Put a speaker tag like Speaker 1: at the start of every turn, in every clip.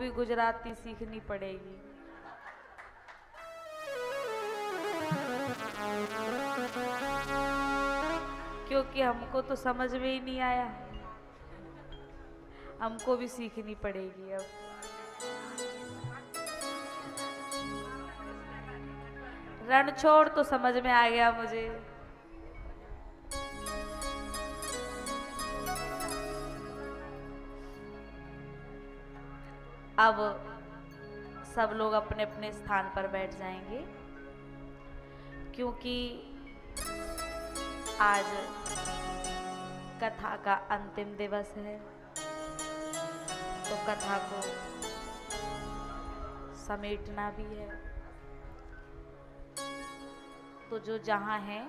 Speaker 1: भी गुजराती सीखनी पड़ेगी। क्योंकि हमको तो समझ में ही नहीं आया, हमको भी सीखनी पड़ेगी अब। रणछोड़ तो समझ में आ गया मुझे। अब सब लोग अपने अपने स्थान पर बैठ जाएंगे, क्योंकि आज कथा का अंतिम दिवस है, तो कथा को समेटना भी है। तो जो जहां है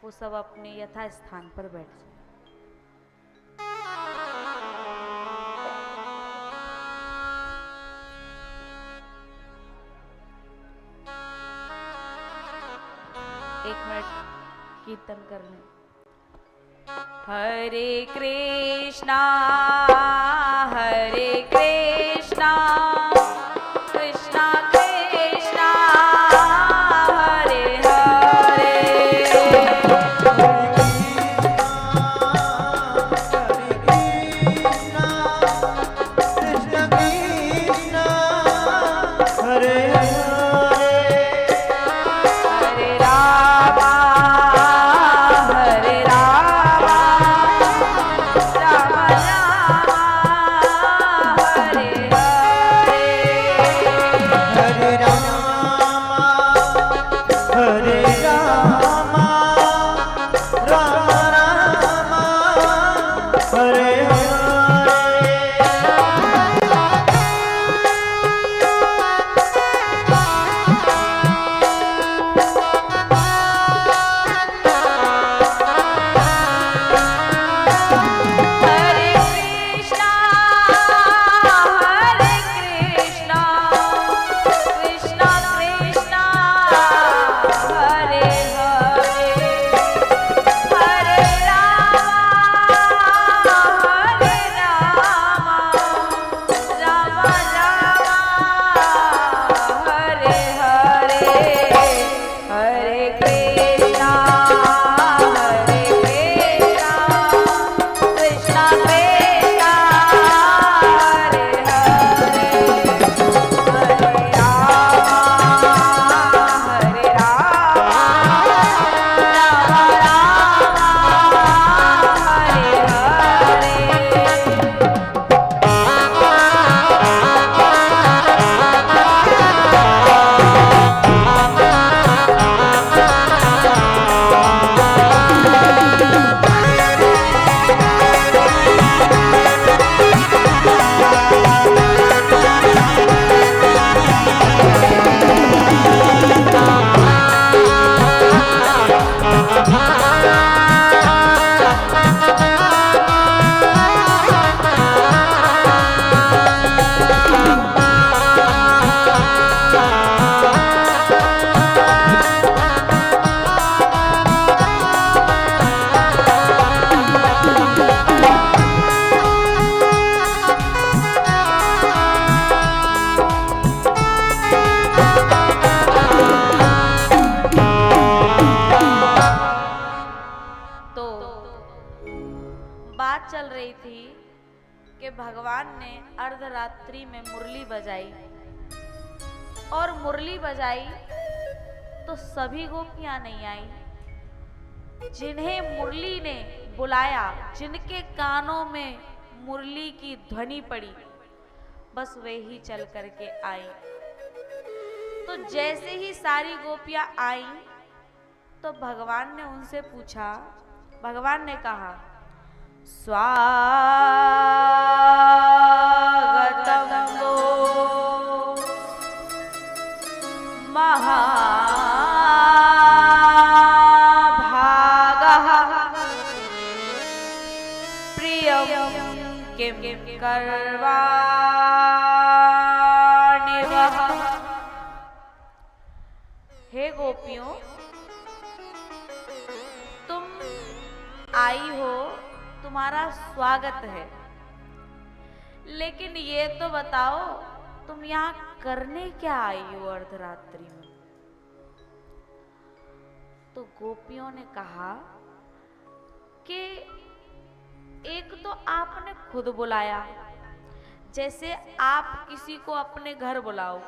Speaker 1: वो सब अपने यथा स्थान पर बैठ जाए। एक मिनट कीर्तन करने। हरे कृष्णा हरे कृष्णा कृष्णा कृष्णा हरे हरे। चल रही थी कि भगवान ने अर्धरात्रि में मुरली बजाई, और मुरली बजाई तो सभी गोपियां नहीं आई। जिन्हें मुरली ने बुलाया, जिनके कानों में मुरली की ध्वनि पड़ी, बस वे ही चल करके आई। तो जैसे ही सारी गोपियां आई तो भगवान ने उनसे पूछा, भगवान ने कहा, स्वागतम वो महाभागः प्रियं किं करवाणि वः। हे गोपियों, तुम आई हो, तुम्हारा स्वागत है, लेकिन ये तो बताओ तुम यहाँ करने क्या आई हो अर्धरात्रि में? तो गोपियों ने कहा कि एक तो आपने खुद बुलाया, जैसे आप किसी को अपने घर बुलाओ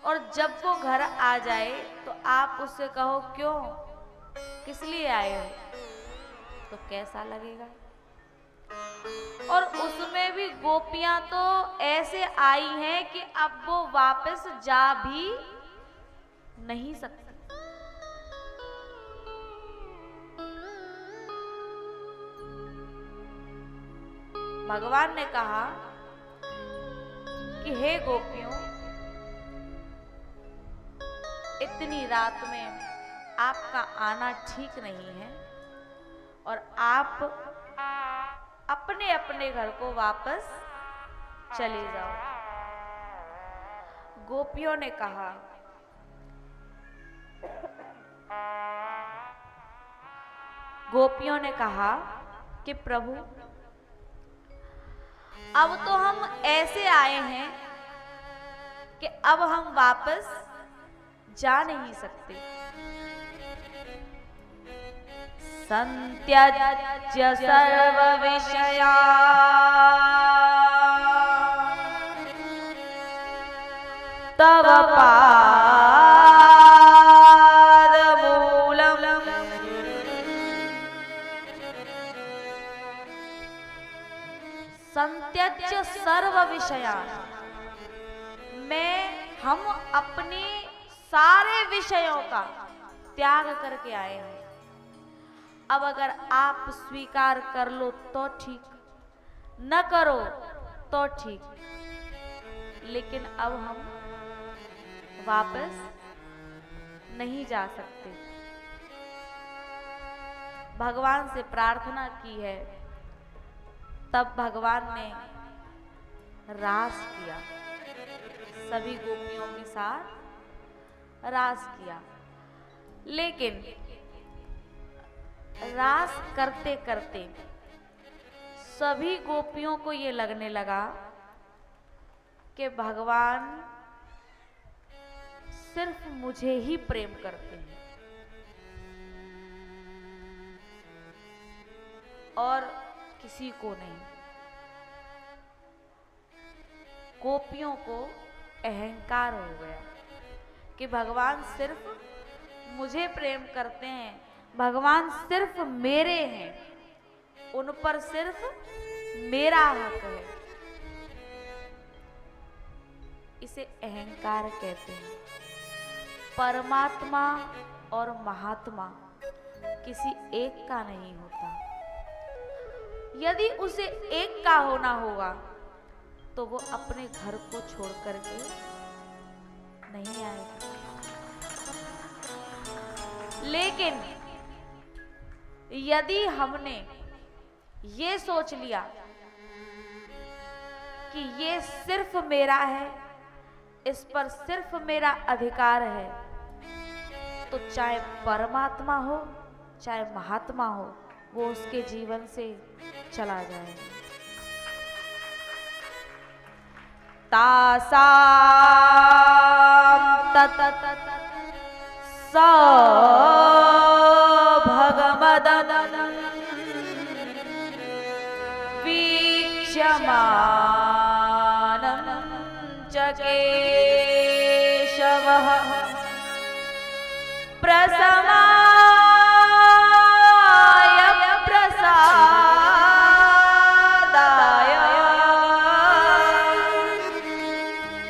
Speaker 1: और जब वो घर आ जाए तो आप उससे कहो क्यों, किस लिए आए हो, तो कैसा लगेगा? और उसमें भी गोपियां तो ऐसे आई हैं कि अब वो वापस जा भी नहीं सकती। भगवान ने कहा कि हे गोपियों, इतनी रात में आपका आना ठीक नहीं है और आप अपने अपने घर को वापस चले जाओ। गोपियों ने कहा कि प्रभु, अब तो हम ऐसे आए हैं कि अब हम वापस जा नहीं सकते। संत्यज्य सर्व विषया तव पाद मूलम संत्यज्य सर्व विषया, हम अपने सारे विषयों का त्याग करके आए हैं। अब अगर आप स्वीकार कर लो तो ठीक, न करो तो ठीक, लेकिन अब हम वापस नहीं जा सकते। भगवान से प्रार्थना की है, तब भगवान ने रास किया, सभी गोपियों के साथ रास किया। लेकिन रास करते करते सभी गोपियों को ये लगने लगा कि भगवान सिर्फ मुझे ही प्रेम करते हैं और किसी को नहीं। गोपियों को अहंकार हो गया कि भगवान सिर्फ मुझे प्रेम करते हैं, भगवान सिर्फ मेरे हैं, उन पर सिर्फ मेरा हक है। इसे अहंकार कहते हैं। परमात्मा और महात्मा किसी एक का नहीं होता। यदि उसे एक का होना होगा तो वो अपने घर को छोड़ करके नहीं आएगा। लेकिन यदि हमने ये सोच लिया कि ये सिर्फ मेरा है, इस पर सिर्फ मेरा अधिकार है, तो चाहे परमात्मा हो चाहे महात्मा हो, वो उसके जीवन से चला जाएगा। तासाम तत भगमदन वीक्ष्यमानं च केशवः प्रसमाय प्रसादाय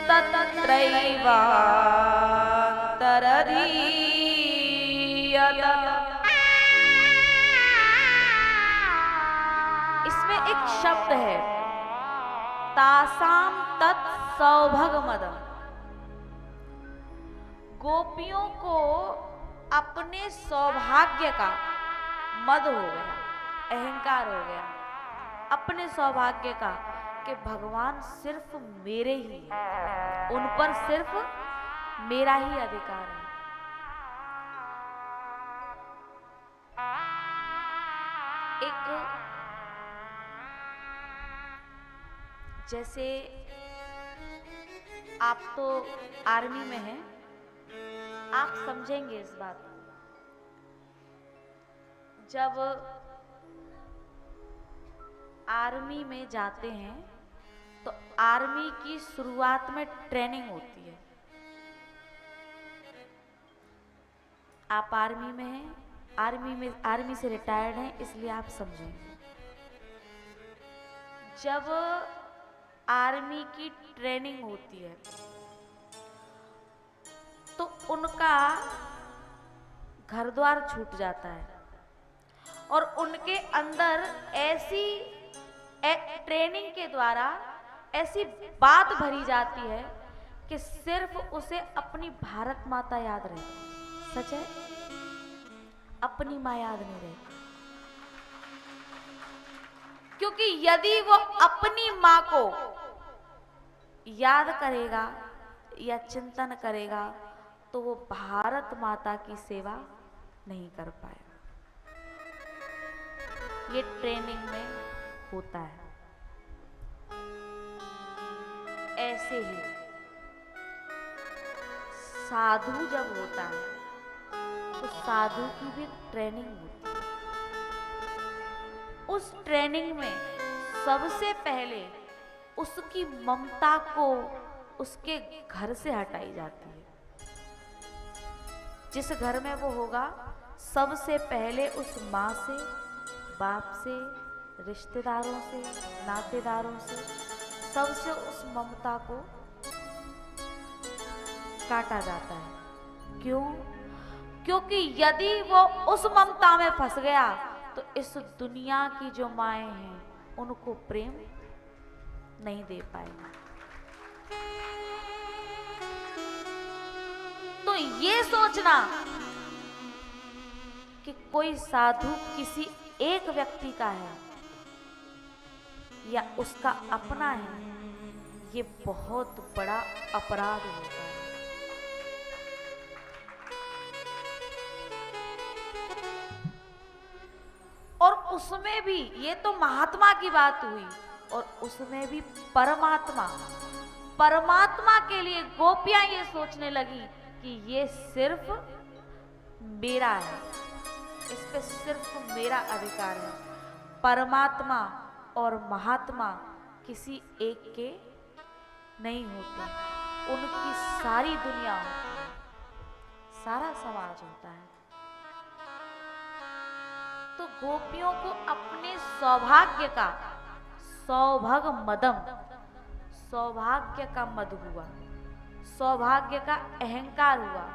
Speaker 1: तत्रैवान्तरधीयत। इसमें एक शब्द है तासाम तत् सौभगमदम। गोपियों को अपने सौभाग्य का मद हो गया, अहंकार हो गया अपने सौभाग्य का कि भगवान सिर्फ मेरे ही हैं, उन पर सिर्फ मेरा ही अधिकार है। एक जैसे आप तो आर्मी में हैं, आप समझेंगे इस बात को। जब आर्मी में जाते हैं तो आर्मी की शुरुआत में ट्रेनिंग होती है। आप आर्मी में हैं, आर्मी से रिटायर्ड हैं, इसलिए आप समझेंगे। जब आर्मी की ट्रेनिंग होती है तो उनका घर द्वार छूट जाता है और उनके अंदर ऐसी ट्रेनिंग के द्वारा ऐसी बात भरी जाती है कि सिर्फ उसे अपनी भारत माता याद रहती। सच है, अपनी माँ याद नहीं रहती, क्योंकि यदि वो अपनी माँ को याद करेगा या चिंतन करेगा तो वो भारत माता की सेवा नहीं कर पाएगा। ये ट्रेनिंग में होता है। ऐसे ही साधु जब होता है तो साधु की भी ट्रेनिंग होती है। उस ट्रेनिंग में सबसे पहले उसकी ममता को उसके घर से हटाई जाती है। जिस घर में वो होगा सबसे पहले उस माँ से, बाप से, रिश्तेदारों से, नातेदारों से, सबसे उस ममता को काटा जाता है। क्यों? क्योंकि यदि वो उस ममता में फंस गया तो इस दुनिया की जो माएं हैं उनको प्रेम नहीं दे पाएगा। तो ये सोचना कि कोई साधु किसी एक व्यक्ति का है या उसका अपना है, ये बहुत बड़ा अपराध होता है। और उसमें भी, ये तो महात्मा की बात हुई, और उसमें भी परमात्मा के लिए गोपियां ये सोचने लगी कि ये सिर्फ मेरा है, इस पे सिर्फ मेरा अधिकार है। परमात्मा और महात्मा किसी एक के नहीं होते, उनकी सारी दुनिया होती है, सारा समाज होता है। तो गोपियों को अपने सौभाग्य का, सौभाग्य का मद हुआ, सौभाग्य का अहंकार हुआ।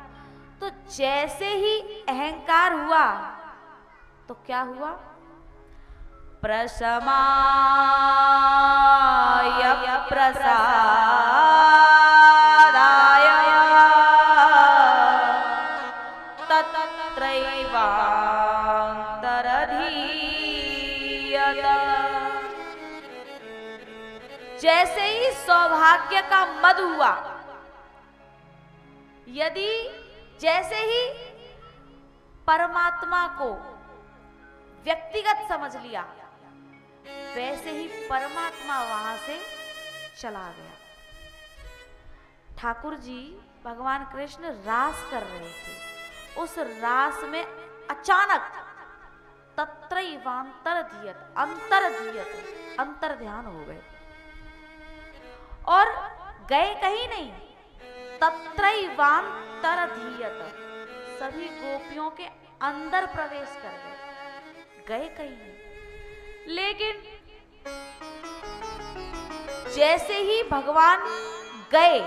Speaker 1: तो जैसे ही अहंकार हुआ तो क्या हुआ? प्रशमाय प्रसादाय जैसे ही सौभाग्य का मद हुआ, यदि जैसे ही परमात्मा को व्यक्तिगत समझ लिया, वैसे ही परमात्मा वहां से चला गया। ठाकुर जी भगवान कृष्ण रास कर रहे थे, उस रास में अचानक अंतर ध्यान हो गए और गए कहीं नहीं, तत्रैवांतरधीयत, सभी गोपियों के अंदर प्रवेश कर गए कहीं नहीं। लेकिन जैसे ही भगवान गए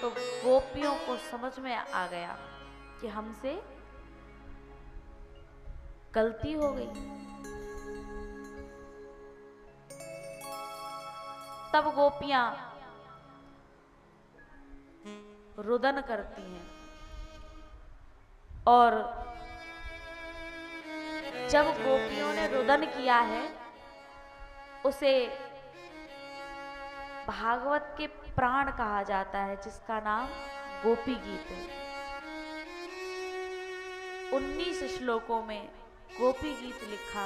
Speaker 1: तो गोपियों को समझ में आ गया कि हमसे गलती हो गई। तब गोपियां रुदन करती हैं और जब गोपियों ने रुदन किया है, उसे भागवत के प्राण कहा जाता है, जिसका नाम गोपी गीत है। 19 श्लोकों में गोपी गीत लिखा।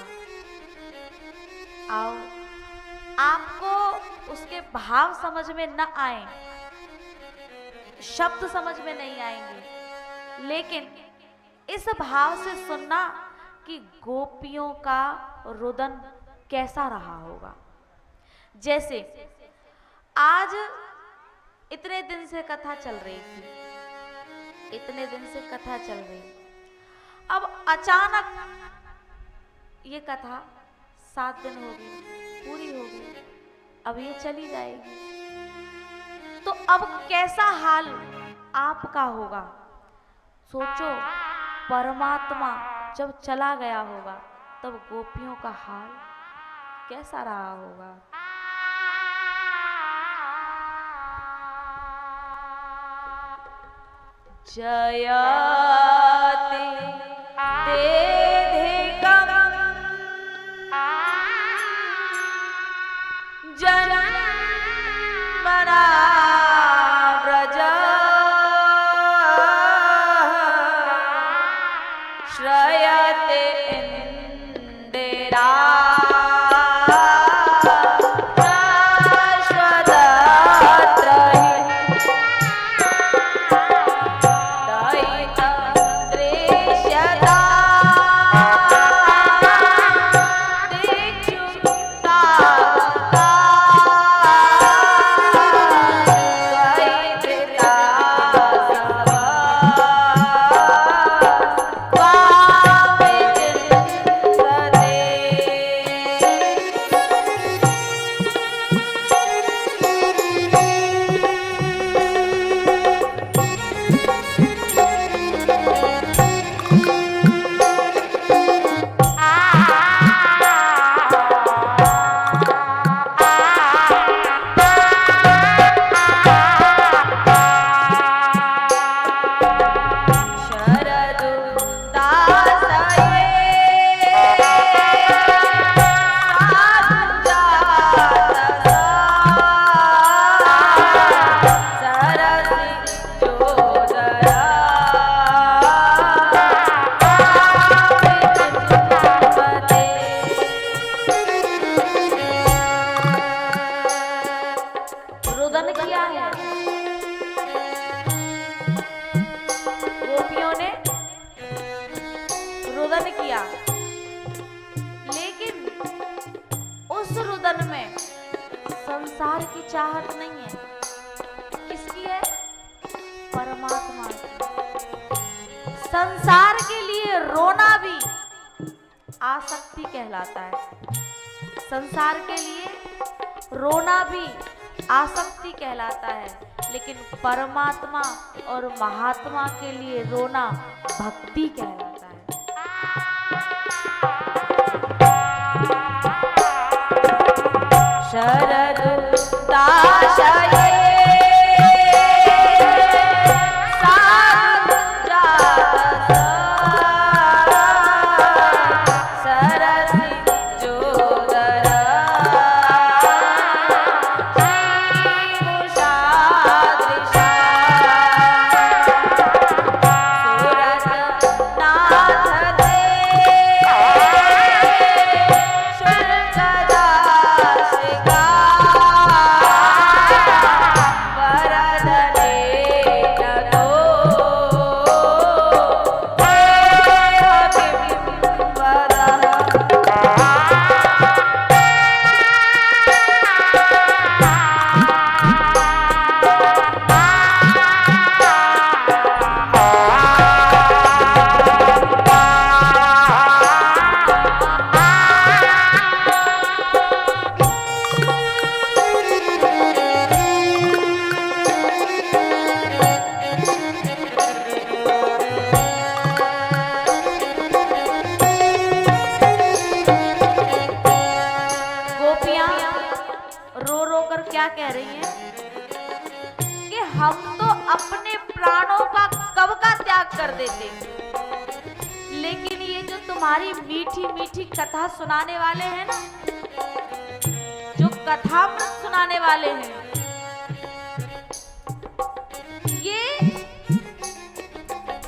Speaker 1: आओ, आपको उसके भाव समझ में न आए शब्द समझ में नहीं आएंगे, लेकिन इस भाव से सुनना कि गोपियों का रुदन कैसा रहा होगा। जैसे आज इतने दिन से कथा चल रही थी, इतने दिन से कथा चल रही, अब अचानक ये कथा 7 दिन हो गई, पूरी हो गई, अब ये चली जाएगी, तो अब कैसा हाल आपका होगा। सोचो, परमात्मा जब चला गया होगा तब गोपियों का हाल कैसा रहा होगा। जयते देधिकं जन्मना व्रज श्रयते इंदिरा रुदन किया है गोपियों ने, रुदन किया, लेकिन उस रुदन में संसार की चाहत नहीं है। किसकी है? परमात्मा की। संसार के लिए रोना भी आसक्ति कहलाता है। संसार के लिए रोना भी आसक्ति कहलाता है, लेकिन परमात्मा और महात्मा के लिए रोना भक्ति कहलाता है। शरद दाशये क्या कह रही हैं कि हम तो अपने प्राणों का कब का त्याग कर देते, लेकिन ये जो तुम्हारी मीठी मीठी कथा सुनाने वाले हैं ना, जो कथामृत सुनाने वाले हैं, ये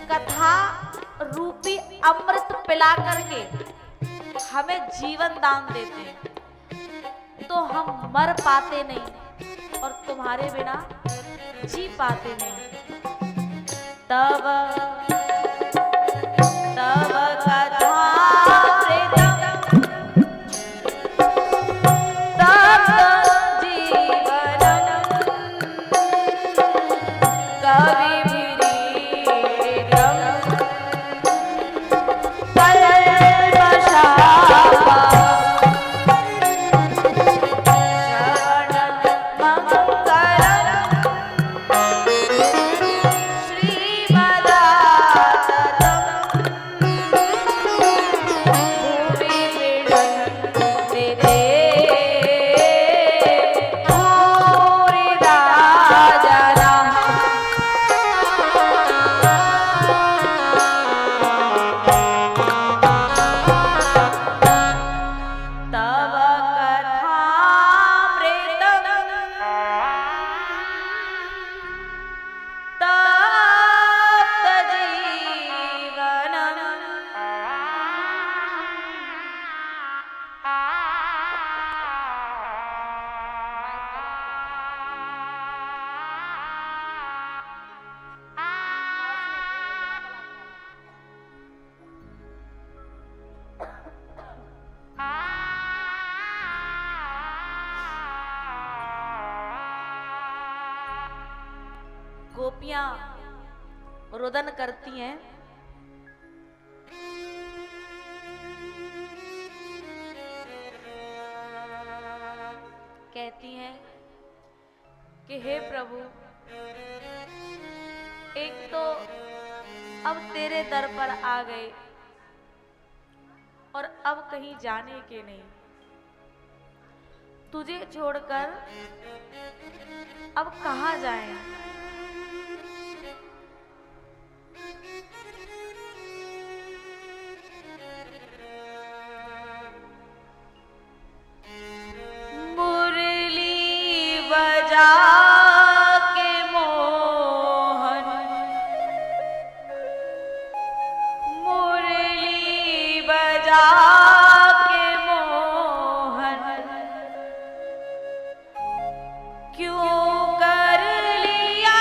Speaker 1: कथा रूपी अमृत पिला करके हमें जीवन दान देते हैं, तो हम मर पाते नहीं और तुम्हारे बिना जी पाते नहीं। तब तब कथामृतम तप्त जीवनम कविभिरीडितम कल्मषापा गोपियां रुदन करती हैं। कहती हैं कि हे प्रभु, एक तो अब तेरे दर पर आ गए और अब कहीं जाने के नहीं, तुझे छोड़कर अब कहां जाएं? के मोहन मुरली बजा के मोहन क्यों कर लिया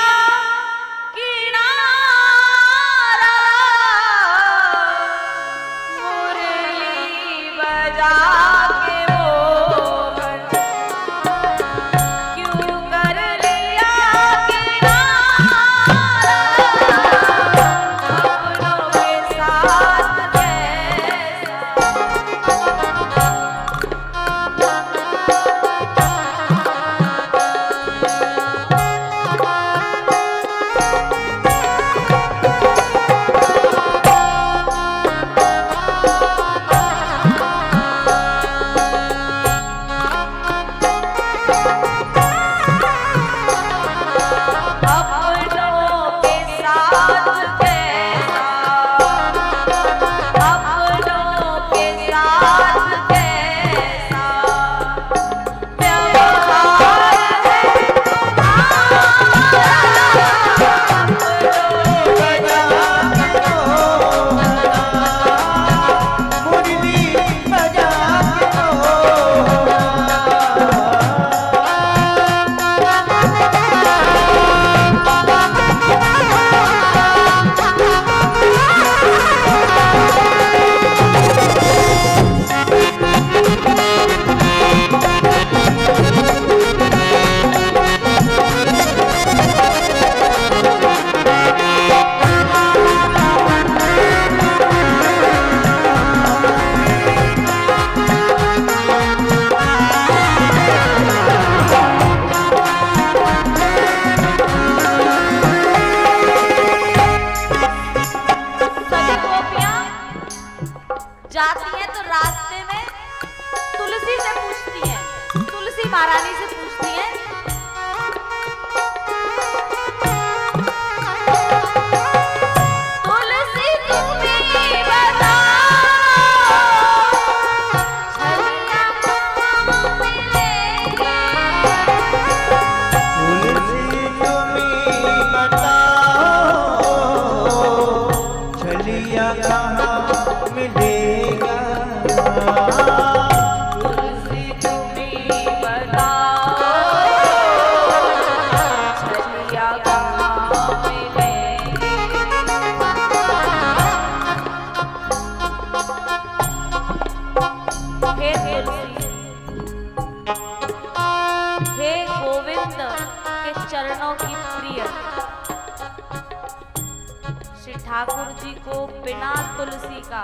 Speaker 1: ठाकुर जी को बिना तुलसी का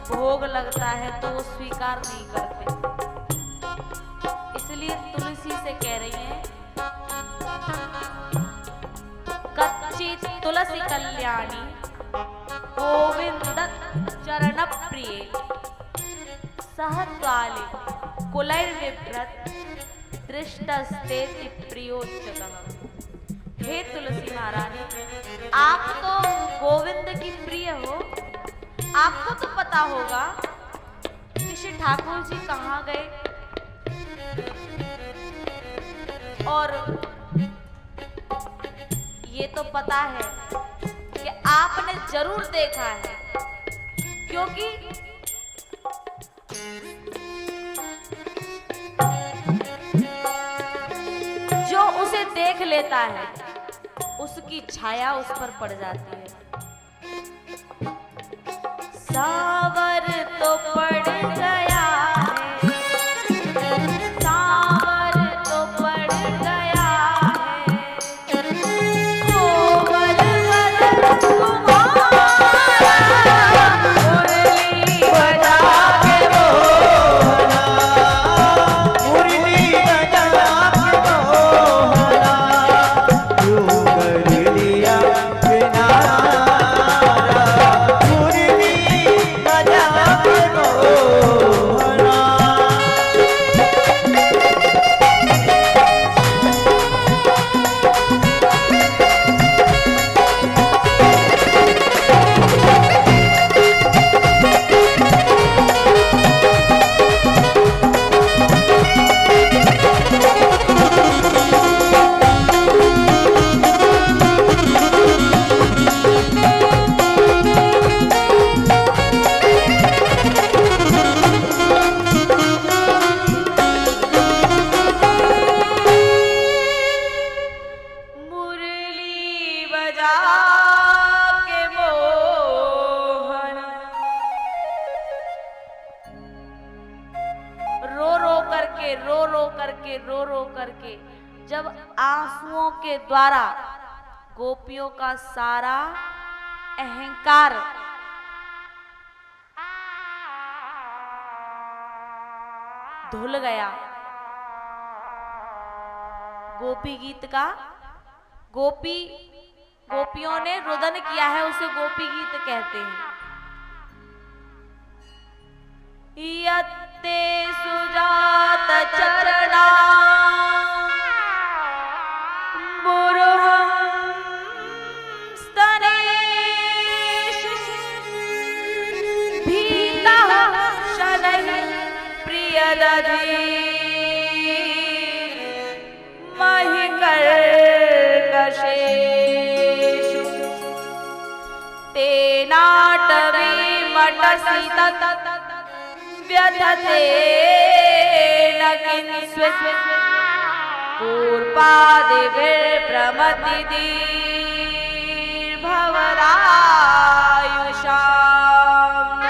Speaker 1: भोग लगता है तो वो स्वीकार नहीं करते। इसलिए तुलसी से कह रही हैं, कच्ची तुलसी कल्याणी गोविंद चरण प्रिय सहत्वाले कुलैर्विभ्रत दृष्टस्ते प्रियोच्चतः। हे तुलसी महारानी, आप तो गोविंद की प्रिय हो, आपको तो पता होगा कि श्री ठाकुर जी कहाँ गए, और ये तो पता है कि आपने जरूर देखा है, क्योंकि जो उसे देख लेता है उसकी छाया उस पर पड़ जाती है। सावर तो पड़ गया है, सावर तो पड़ गया है, कोमल बदन तुम्हारा मुरली बजा के मोहना,
Speaker 2: मुरली बजा के मोहना, यूं कर लिया किनारा, मुरली बजा के मोहना।
Speaker 1: मुरली बजा के मोहना, रो रो करके रो रो करके रो रो करके जब आंसुओं के द्वारा गोपियों का सारा अहंकार धुल गया, गोपी गीत का गोपियों ने रुदन किया है, उसे गोपी गीत कहते हैं। यत्ते सुजात चरणा बुरुहं स्तनेषु भीतः शनैः प्रियदधि महिकर्कशेषु तेनाटवी मटसि तत् व्यथते न किंस्वित् पूर्पादिभिर्भ्रमतिदीर्भवदायुषाम्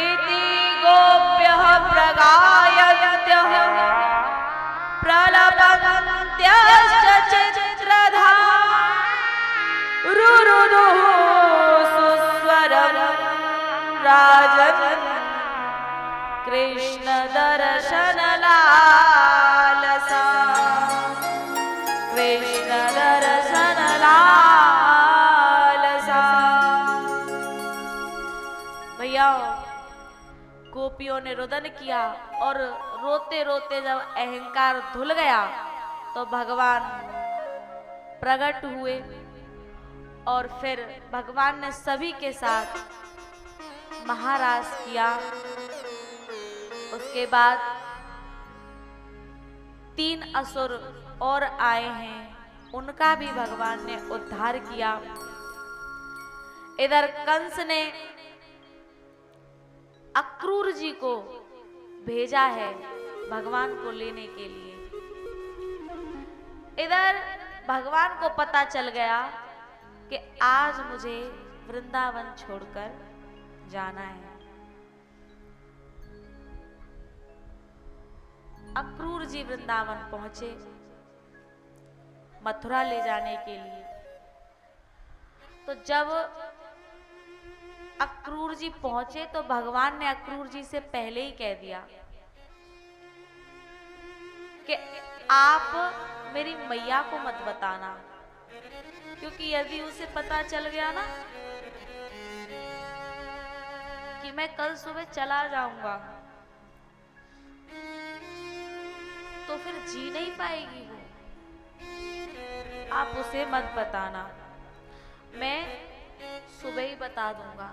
Speaker 1: इति गोप्यः प्रगायन्त्यः प्रलपन्त्यश्च चित्रधा रुरुदुः सुस्वरं राजन् कृष्ण दर्शन लालसा, कृष्ण दर्शन लालसा। भैया गोपियों ने रुदन किया और रोते रोते जब अहंकार धुल गया तो भगवान प्रकट हुए और फिर भगवान ने सभी के साथ महाराज किया। उसके बाद 3 असुर और आए हैं, उनका भी भगवान ने उद्धार किया। इधर कंस ने अक्रूर जी को भेजा है भगवान को लेने के लिए। इधर भगवान को पता चल गया कि आज मुझे वृंदावन छोड़कर जाना है। अक्रूर जी वृंदावन पहुंचे मथुरा ले जाने के लिए। तो जब अक्रूर जी पहुंचे तो भगवान ने अक्रूर जी से पहले ही कह दिया कि आप मेरी मैया को मत बताना, क्योंकि यदि उसे पता चल गया ना कि मैं कल सुबह चला जाऊंगा तो फिर जी नहीं पाएगी वो। आप उसे मत बताना, मैं सुबह ही बता दूंगा।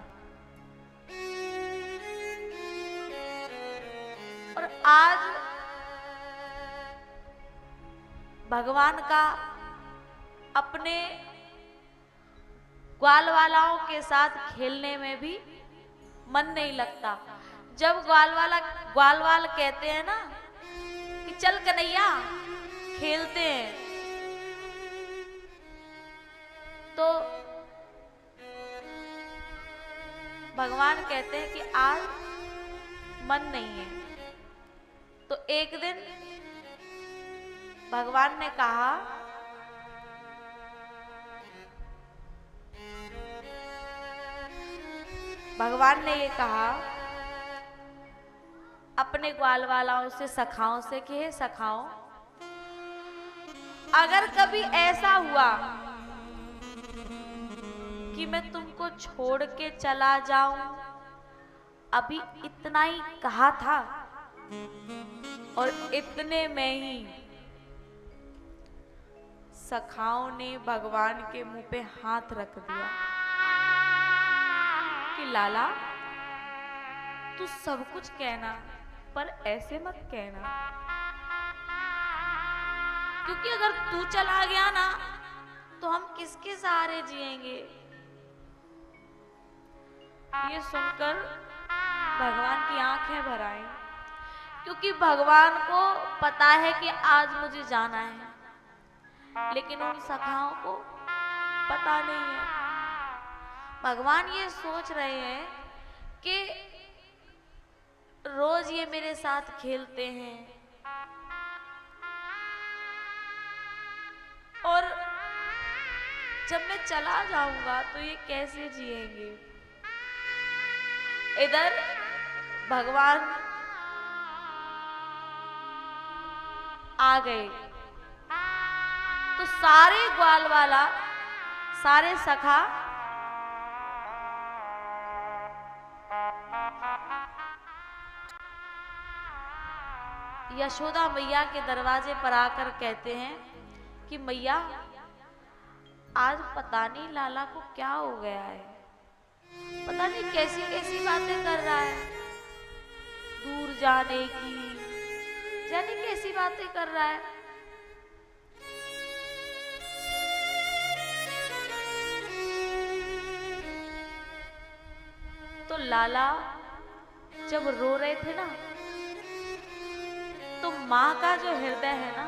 Speaker 1: और आज भगवान का अपने ग्वालवालाओं के साथ खेलने में भी मन नहीं लगता। जब ग्वालवाल कहते हैं ना कि चल कन्हैया खेलते हैं, तो भगवान कहते हैं कि आज मन नहीं है। तो एक दिन भगवान ने कहा ये कहा अपने ग्वालवालाओं से, सखाओं से कि हे सखाओं, अगर कभी ऐसा हुआ कि मैं तुमको छोड़ के चला जाऊं, अभी इतना ही कहा था और इतने में ही सखाओं ने भगवान के मुंह पे हाथ रख दिया कि लाला तू सब कुछ कहना पर ऐसे मत कहना, क्योंकि अगर तू चला गया ना तो हम किसके सहारे जिएंगे। ये सुनकर भगवान की आंखें भर आई, क्योंकि भगवान को पता है कि आज मुझे जाना है, लेकिन उन सखाओं को पता नहीं है। भगवान ये सोच रहे हैं कि रोज ये मेरे साथ खेलते हैं और जब मैं चला जाऊंगा तो ये कैसे जिएंगे। इधर भगवान आ गए तो सारे ग्वालवाला, सारे सखा यशोदा मैया के दरवाजे पर आकर कहते हैं कि मैया आज पता नहीं लाला को क्या हो गया है, पता नहीं कैसी कैसी बातें कर रहा है, दूर जाने की जाने कैसी बातें कर रहा है। तो लाला जब रो रहे थे ना तो माँ का जो हृदय है ना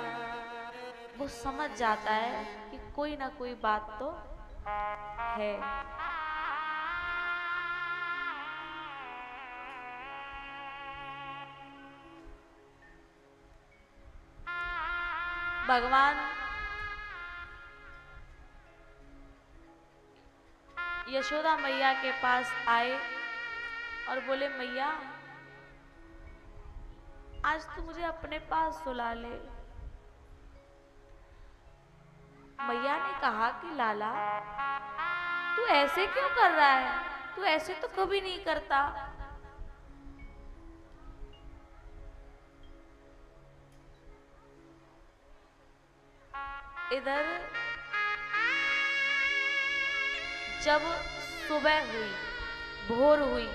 Speaker 1: वो समझ जाता है कि कोई ना कोई बात तो है। भगवान यशोदा मैया के पास आए और बोले मैया आज तू मुझे अपने पास सुला ले। मैया ने कहा कि लाला तू ऐसे क्यों कर रहा है, तू ऐसे तो कभी नहीं करता। इधर जब सुबह हुई, भोर हुई,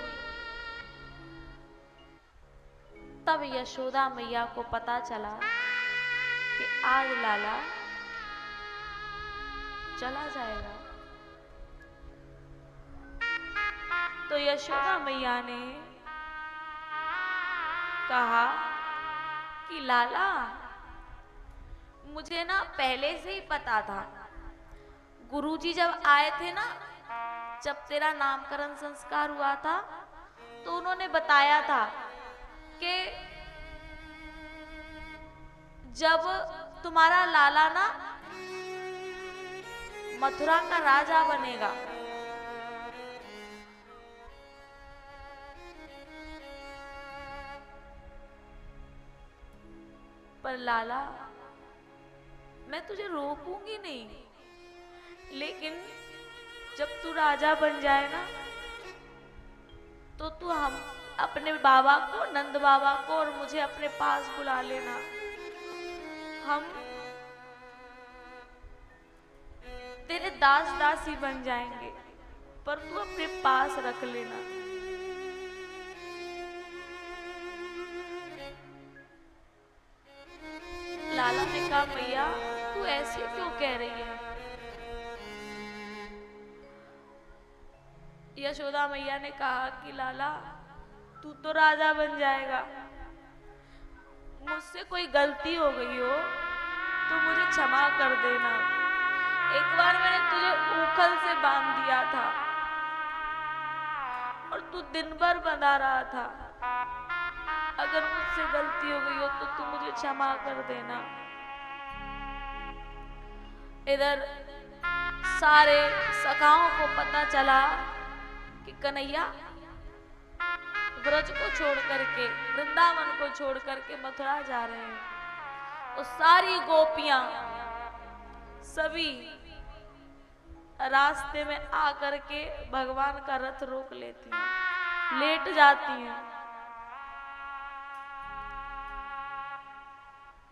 Speaker 1: तब यशोदा मैया को पता चला कि आज लाला चला जाएगा। तो यशोदा मैया ने कहा कि लाला मुझे ना पहले से ही पता था, गुरुजी जब आए थे ना, जब तेरा नामकरण संस्कार हुआ था तो उन्होंने बताया था कि जब तुम्हारा लाला ना मथुरा का राजा बनेगा पर लाला मैं तुझे रोकूंगी नहीं, लेकिन जब तू राजा बन जाए ना तो तू हम अपने बाबा को, नंद बाबा को और मुझे अपने पास बुला लेना। हम तेरे दास दासी बन जाएंगे, पर तू अपने पास रख लेना। लाला ने कहा मैया तू ऐसे क्यों कह रही है? यशोदा मैया ने कहा कि लाला तू तो राजा बन जाएगा, मुझसे कोई गलती हो गई हो तो मुझे क्षमा कर देना। एक बार मैंने तुझे उखल से बांध दिया था और तू दिन भर बंधा रहा था, अगर मुझसे गलती हो गई हो तो तू मुझे क्षमा कर देना। इधर सारे सखाओं को पता चला कि कन्हैया ब्रज को छोड़ करके, वृंदावन को छोड़ करके मथुरा जा रहे हैं। तो सारी गोपियां सभी रास्ते में आकर के भगवान का रथ रोक लेती हैं, लेट जाती हैं।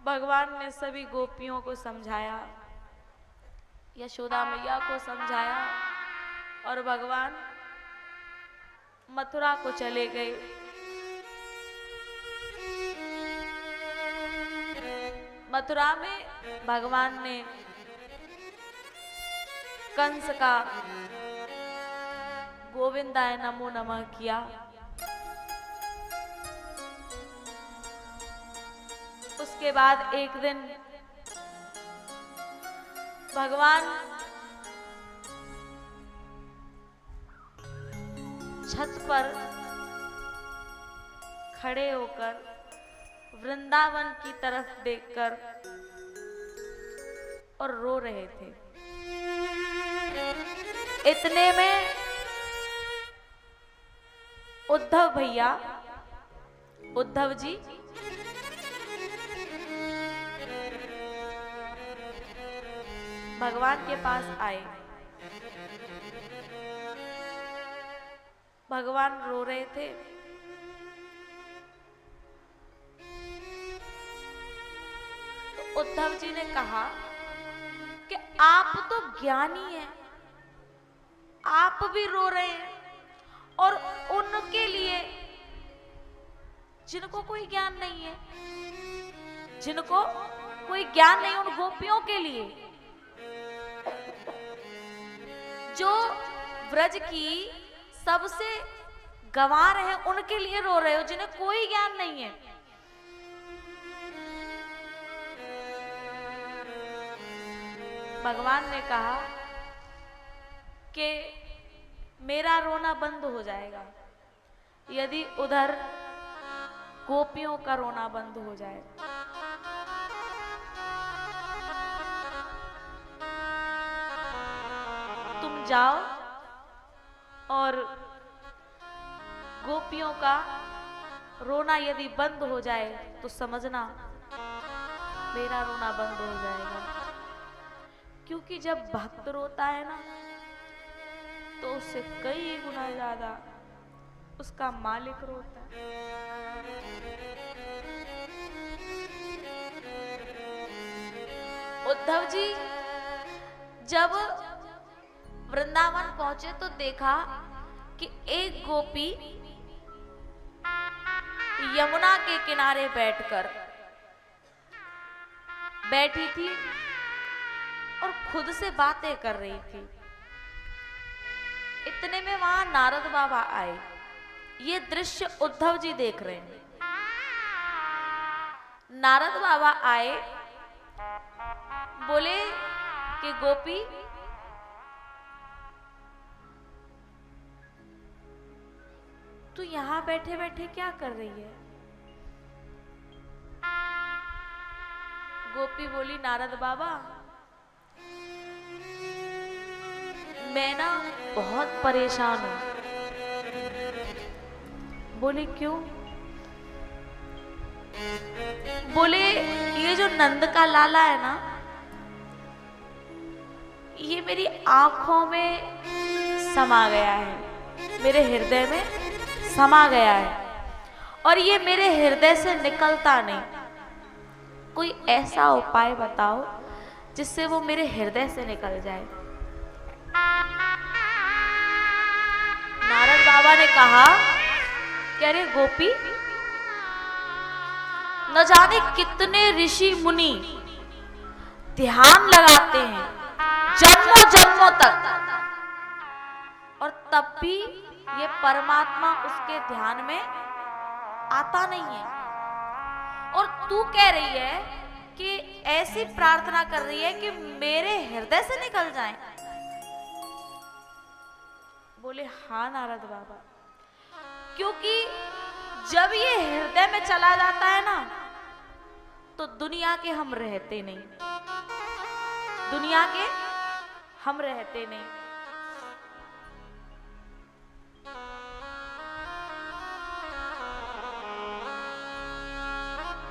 Speaker 1: भगवान ने सभी गोपियों को समझाया, यशोदा मैया को समझाया और भगवान मथुरा को चले गए। मथुरा में भगवान ने कंस का गोविंदाय नमो नमः किया। उसके बाद एक दिन भगवान छत पर खड़े होकर वृंदावन की तरफ देखकर और रो रहे थे। इतने में उद्धव भैया, उद्धव जी भगवान के पास आए। भगवान रो रहे थे। तो उद्धव जी ने कहा कि आप तो ज्ञानी हैं, आप भी रो रहे हैं, और उनके लिए जिनको कोई ज्ञान नहीं है, जिनको कोई ज्ञान नहीं, उन गोपियों के लिए जो व्रज की सबसे गंवार है, उनके लिए रो रहे हो, जिन्हें कोई ज्ञान नहीं है। भगवान ने कहा कि मेरा रोना बंद हो जाएगा यदि उधर गोपियों का रोना बंद हो जाए। तुम जाओ और गोपियों का रोना यदि बंद हो जाए तो समझना मेरा रोना बंद हो जाएगा। क्योंकि जब भक्त रोता है ना तो उससे कई गुना ज्यादा उसका मालिक रोता है। उद्धव जी जब वृंदावन पहुंचे तो देखा कि एक गोपी यमुना के किनारे बैठी थी और खुद से बातें कर रही थी। इतने में वहां नारद बाबा आए। ये दृश्य उद्धव जी देख रहे हैं। नारद बाबा आए, बोले कि गोपी तू यहां बैठे बैठे क्या कर रही है? गोपी बोली, नारद बाबा मैं ना बहुत परेशान हूं। बोले क्यों? बोले ये जो नंद का लाला है ना, ये मेरी आंखों में समा गया है, मेरे हृदय में समा गया है, और ये मेरे हृदय से निकलता नहीं। कोई ऐसा उपाय बताओ जिससे वो मेरे हृदय से निकल जाए। नारद बाबा ने कहा कि अरे गोपी, न जाने कितने ऋषि मुनि ध्यान लगाते हैं जन्मों जन्मों तक, और तब भी ये परमात्मा उसके ध्यान में आता नहीं है। और तू कह रही है कि ऐसी प्रार्थना कर रही है कि मेरे हृदय से निकल जाए। बोले हाँ नारद बाबा, क्योंकि जब ये हृदय में चला जाता है ना, तो दुनिया के हम रहते नहीं, दुनिया के हम रहते नहीं।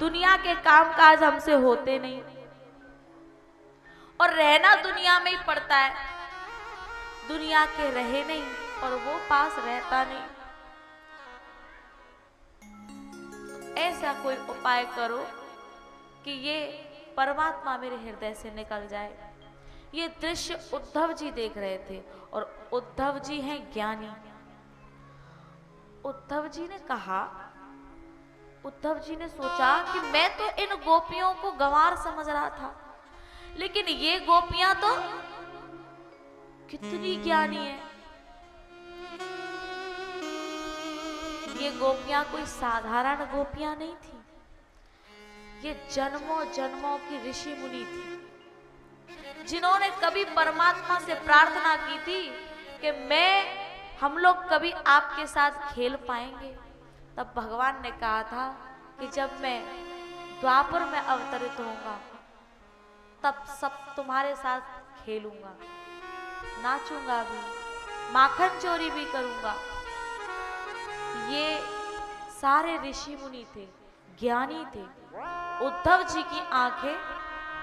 Speaker 1: दुनिया के काम काज हमसे होते नहीं, और रहना दुनिया में ही पड़ता है। दुनिया के रहे नहीं और वो पास रहता नहीं। ऐसा कोई उपाय करो कि ये परमात्मा मेरे हृदय से निकल जाए। ये दृश्य उद्धव जी देख रहे थे, और उद्धव जी हैं ज्ञानी। उद्धव जी ने कहा, उद्धव जी ने सोचा कि मैं तो इन गोपियों को गंवार समझ रहा था, लेकिन ये गोपियां तो कितनी ज्ञानी है। ये गोपियां कोई साधारण गोपियां नहीं थी, ये जन्मों जन्मों की ऋषि मुनि थी, जिन्होंने कभी परमात्मा से प्रार्थना की थी कि हम लोग कभी आपके साथ खेल पाएंगे। तब भगवान ने कहा था कि जब मैं द्वापर में अवतरित होऊंगा, तब सब तुम्हारे साथ खेलूंगा, नाचूंगा भी, माखन चोरी भी करूंगा। ये सारे ऋषि मुनि थे, ज्ञानी थे। उद्धव जी की आंखें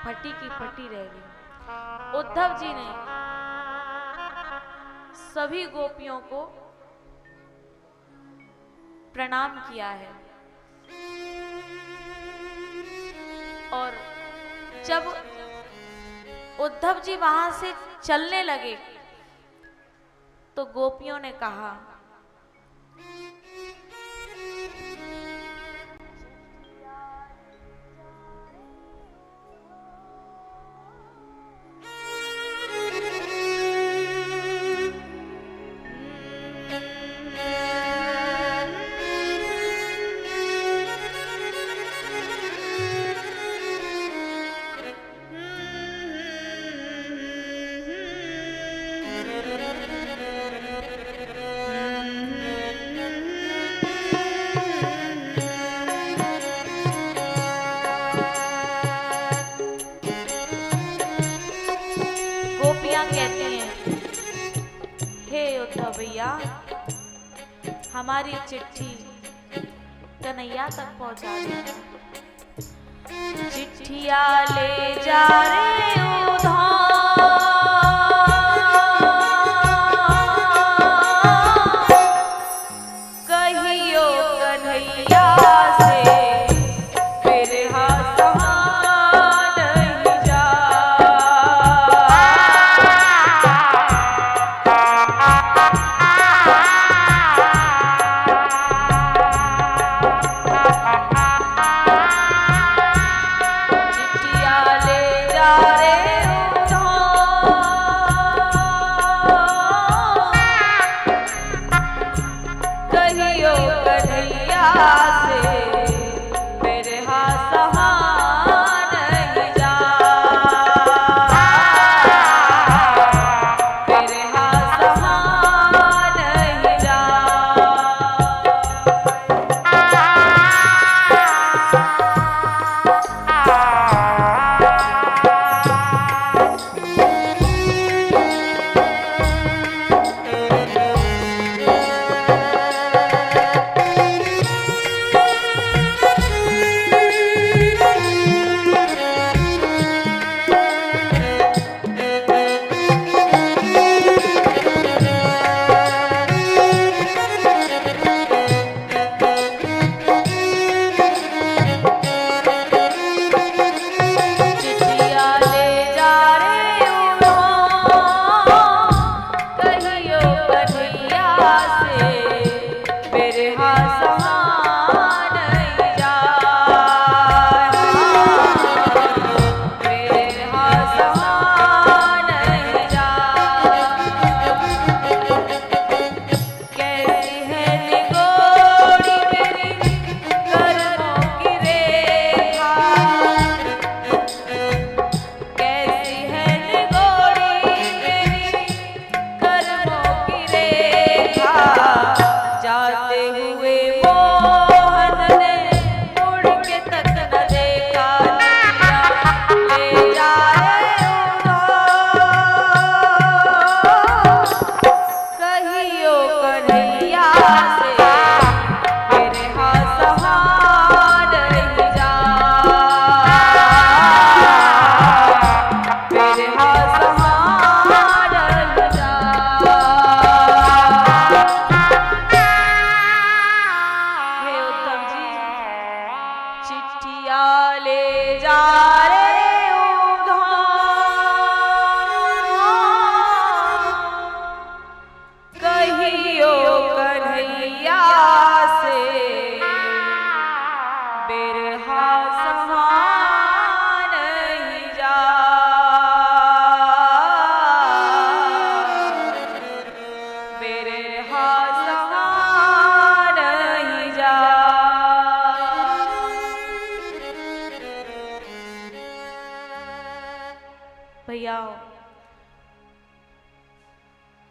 Speaker 1: फटी की फटी रह गई। उद्धव जी ने सभी गोपियों को प्रणाम किया है, और जब उद्धव जी वहां से चलने लगे तो गोपियों ने कहा, भैया हमारी चिट्ठी कन्हैया तक पहुंचा दी। चिट्ठिया ले जा रे उधार, कहियो कन्हैया से फिर हाथ नहीं जा। चिट्ठिया ले जा रे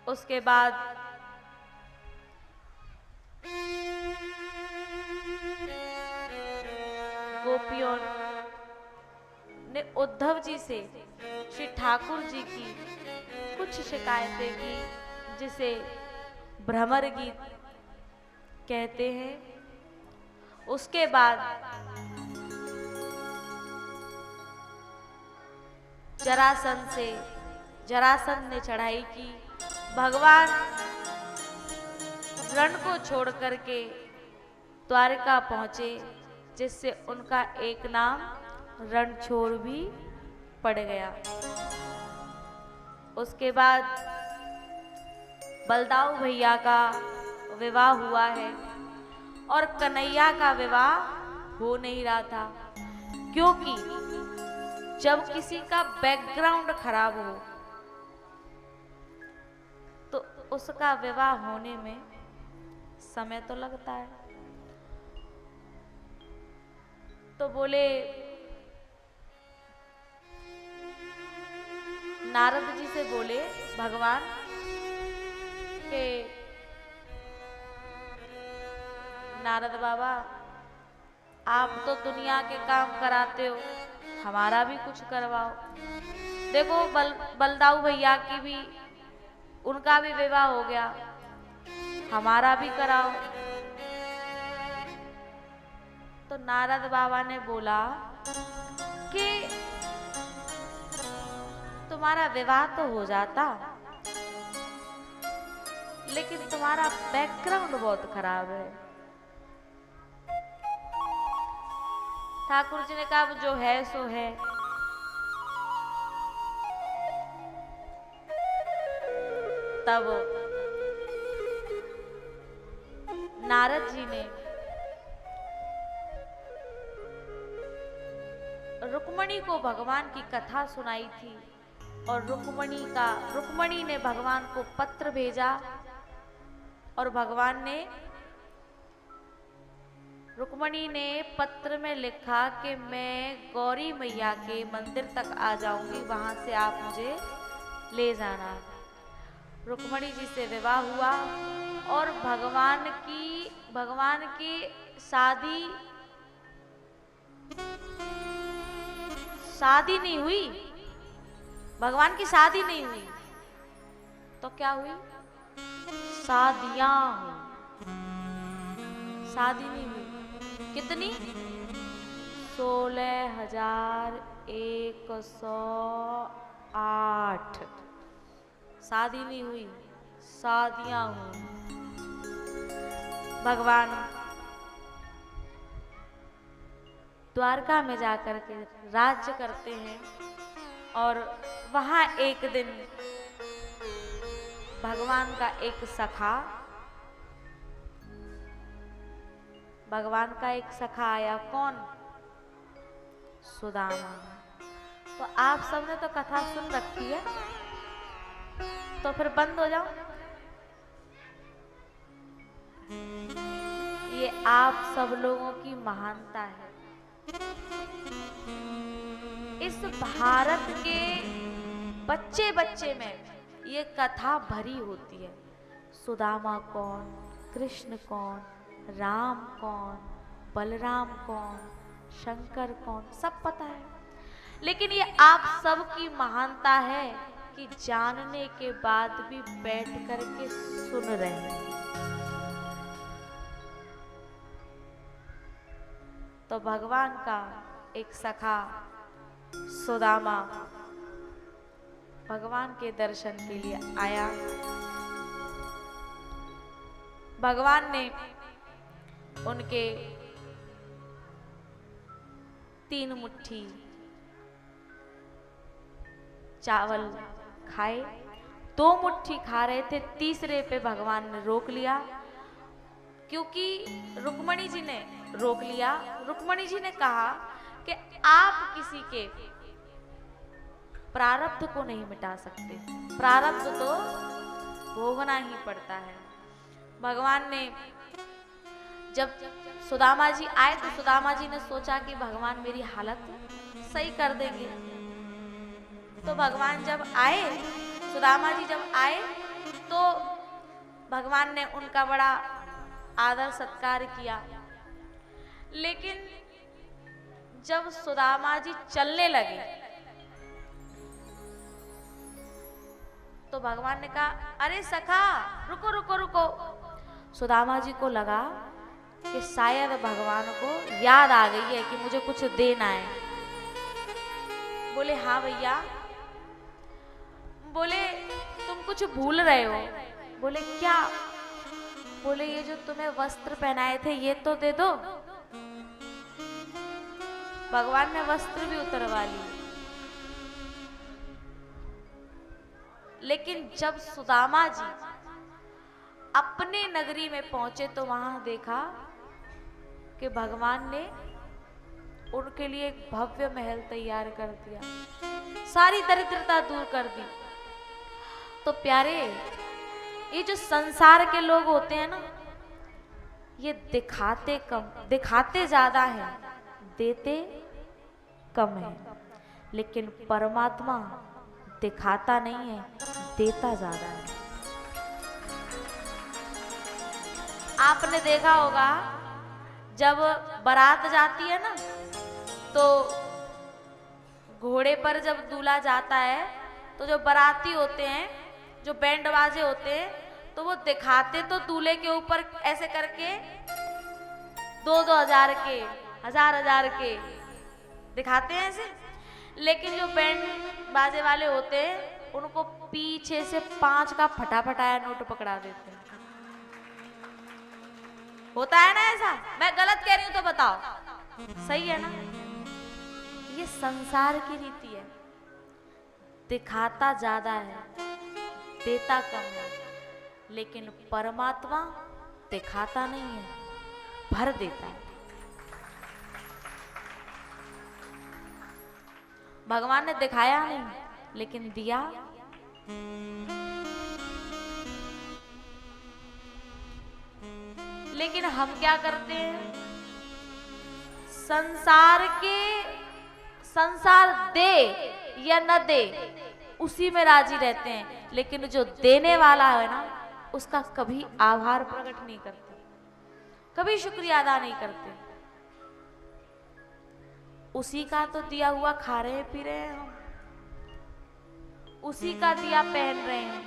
Speaker 1: उसके बाद गोपियों ने उद्धव जी से श्री ठाकुर जी की कुछ शिकायतें की, जिसे भ्रमर गीत कहते हैं। उसके बाद जरासंध ने चढ़ाई की। भगवान रण को छोड़ करके द्वारका पहुंचे, जिससे उनका एक नाम रणछोड़ भी पड़ गया। उसके बाद बलदाऊ भैया का विवाह हुआ है और कन्हैया का विवाह हो नहीं रहा था, क्योंकि जब किसी का बैकग्राउंड खराब हो तो उसका विवाह होने में समय तो लगता है। तो बोले नारद जी से बोले भगवान के नारद बाबा, आप तो दुनिया के काम कराते हो, हमारा भी कुछ करवाओ। देखो बलदाऊ भैया की भी, उनका भी विवाह हो गया, हमारा भी कराओ। तो नारद बाबा ने बोला कि तुम्हारा विवाह तो हो जाता, लेकिन तुम्हारा बैकग्राउंड बहुत खराब है। ठाकुर जी ने कहा जो है सो है। तब नारद जी ने रुक्मणी को भगवान की कथा सुनाई थी, और रुक्मणी ने भगवान को पत्र भेजा, और रुक्मणी ने पत्र में लिखा कि मैं गौरी मैया के मंदिर तक आ जाऊंगी, वहां से आप मुझे ले जाना। रुक्मणी जी से विवाह हुआ और भगवान की शादी नहीं हुई। भगवान की शादी नहीं हुई तो क्या हुई? शादियां हुई, शादी नहीं हुई। कितनी? 16,108 शादी नहीं हुई, शादियां हुई। भगवान द्वारका में जाकर के राज्य करते हैं, और वहां एक दिन भगवान का एक सखा आया। कौन? सुदामा। तो आप सबने तो कथा सुन रखी है, तो फिर बंद हो जाओ। ये आप सब लोगों की महानता है। इस भारत के बच्चे बच्चे में ये कथा भरी होती है। सुदामा कौन, कृष्ण कौन, राम कौन, बलराम कौन, शंकर कौन, सब पता है। लेकिन ये आप सब की महानता है कि जानने के बाद भी बैठ करके सुन रहे हैं। तो भगवान का एक सखा सुदामा भगवान के दर्शन के लिए आया। भगवान ने उनके 3 मुट्ठी चावल खाए, 2 मुट्ठी खा रहे थे, तीसरे पे भगवान ने रोक लिया, क्योंकि रुक्मणी जी ने रोक लिया। रुक्मणी जी ने कहा कि आप किसी के प्रारब्ध को नहीं मिटा सकते, प्रारब्ध तो भोगना ही पड़ता है। भगवान ने जब सुदामा जी आए तो सुदामा जी ने सोचा कि भगवान मेरी हालत सही कर देंगे। तो भगवान जब आए, सुदामा जी जब आए तो भगवान ने उनका बड़ा आदर सत्कार किया। लेकिन जब सुदामा जी चलने लगे तो भगवान ने कहा, अरे सखा रुको रुको रुको। सुदामा जी को लगा कि शायद भगवान को याद आ गई है कि मुझे कुछ देना है। बोले हाँ भैया। बोले तुम कुछ भूल रहे हो। बोले क्या? बोले ये जो तुम्हें वस्त्र पहनाए थे ये तो दे दो। भगवान ने वस्त्र भी उतरवा लिए। लेकिन जब सुदामा जी अपने नगरी में पहुंचे तो वहां देखा कि भगवान ने उनके लिए एक भव्य महल तैयार कर दिया, सारी दरिद्रता दूर कर दी। तो प्यारे, ये जो संसार के लोग होते हैं ना, ये दिखाते ज्यादा हैं, देते कम है। लेकिन परमात्मा दिखाता नहीं है, देता ज्यादा है। आपने देखा होगा जब बारात जाती है ना, तो घोड़े पर जब दूल्हा जाता है तो जो बाराती होते हैं, जो बैंड बाजे होते हैं, तो वो दिखाते तो दूल्हे के ऊपर ऐसे करके 2-2 हजार के, 1000-1000 के दिखाते हैं ऐसे। लेकिन जो बैंड बाजे वाले होते हैं उनको पीछे से 5 का फटा फटाया नोट पकड़ा देते हैं। होता है ना ऐसा? मैं गलत कह रही हूं तो बताओ, सही है ना? ये संसार की रीति है, दिखाता ज्यादा है, देता कम है। लेकिन परमात्मा दिखाता नहीं है, भर देता है। भगवान ने दिखाया नहीं लेकिन दिया। लेकिन हम क्या करते हैं? संसार दे या न दे उसी में राजी रहते हैं। लेकिन जो देने वाला है ना, उसका कभी आभार प्रकट नहीं करते, कभी शुक्रिया अदा नहीं करते। उसी का तो दिया हुआ खा रहे पी रहे हैं हम, उसी का दिया पहन रहे हैं।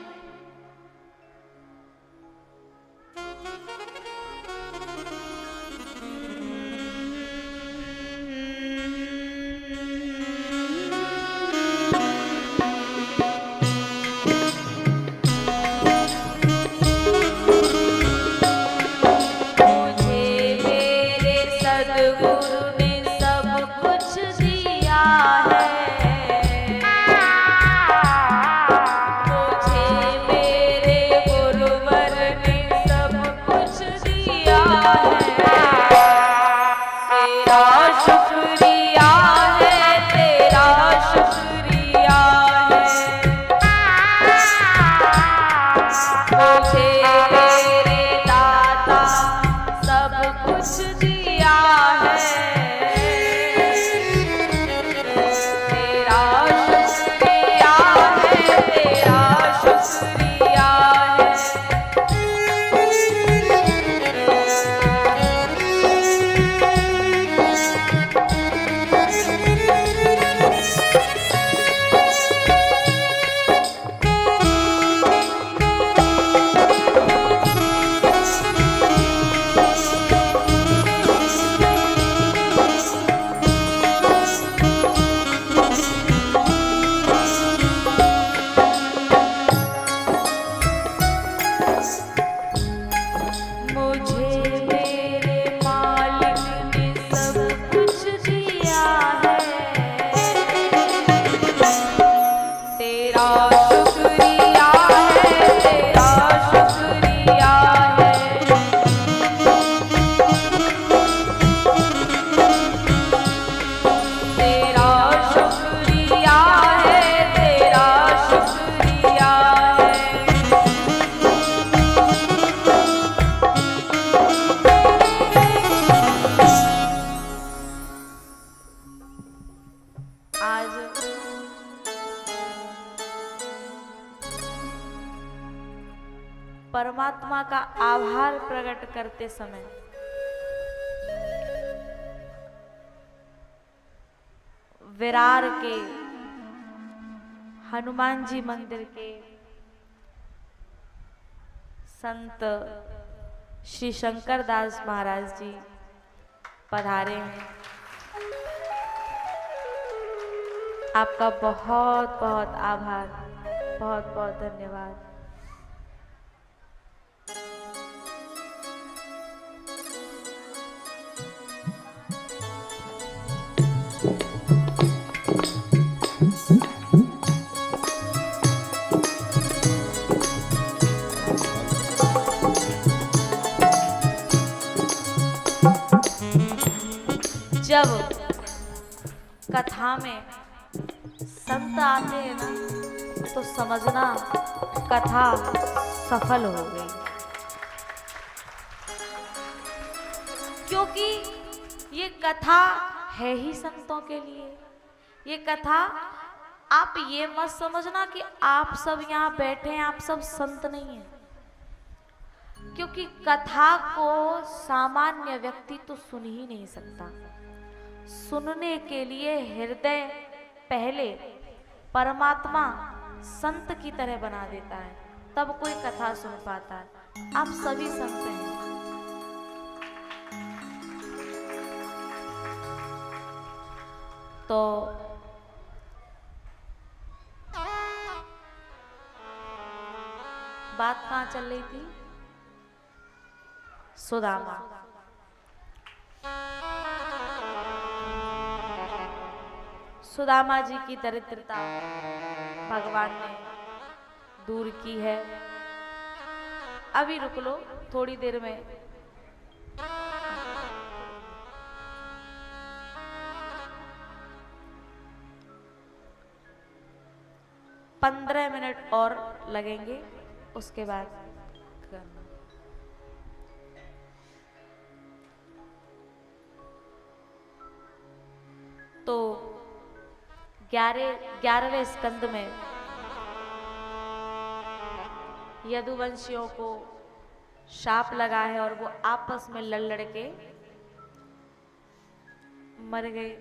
Speaker 1: परमात्मा का आभार प्रकट करते समय विरार के हनुमान जी मंदिर के संत श्री शंकर दास महाराज जी पधारे हैं। आपका बहुत बहुत आभार, बहुत बहुत धन्यवाद। जब कथा में संत आते हैं ना तो समझना कथा सफल हो गई, क्योंकि ये कथा है ही संतों के लिए। ये कथा आप ये मत समझना कि आप सब यहाँ बैठे हैं, आप सब संत नहीं हैं, क्योंकि कथा को सामान्य व्यक्ति तो सुन ही नहीं सकता। सुनने के लिए हृदय पहले परमात्मा संत की तरह बना देता है, तब कोई कथा सुन पाता है। आप सभी संत हैं। तो बात कहाँ चल रही थी? सुदामा। सुदामा जी की दरिद्रता भगवान ने दूर की है। अभी रुक लो, थोड़ी देर में पंद्रह मिनट और लगेंगे, उसके बाद करना। तो 11वें स्कंद में यदुवंशियों को शाप लगा है और वो आपस में लड़ के मर गए।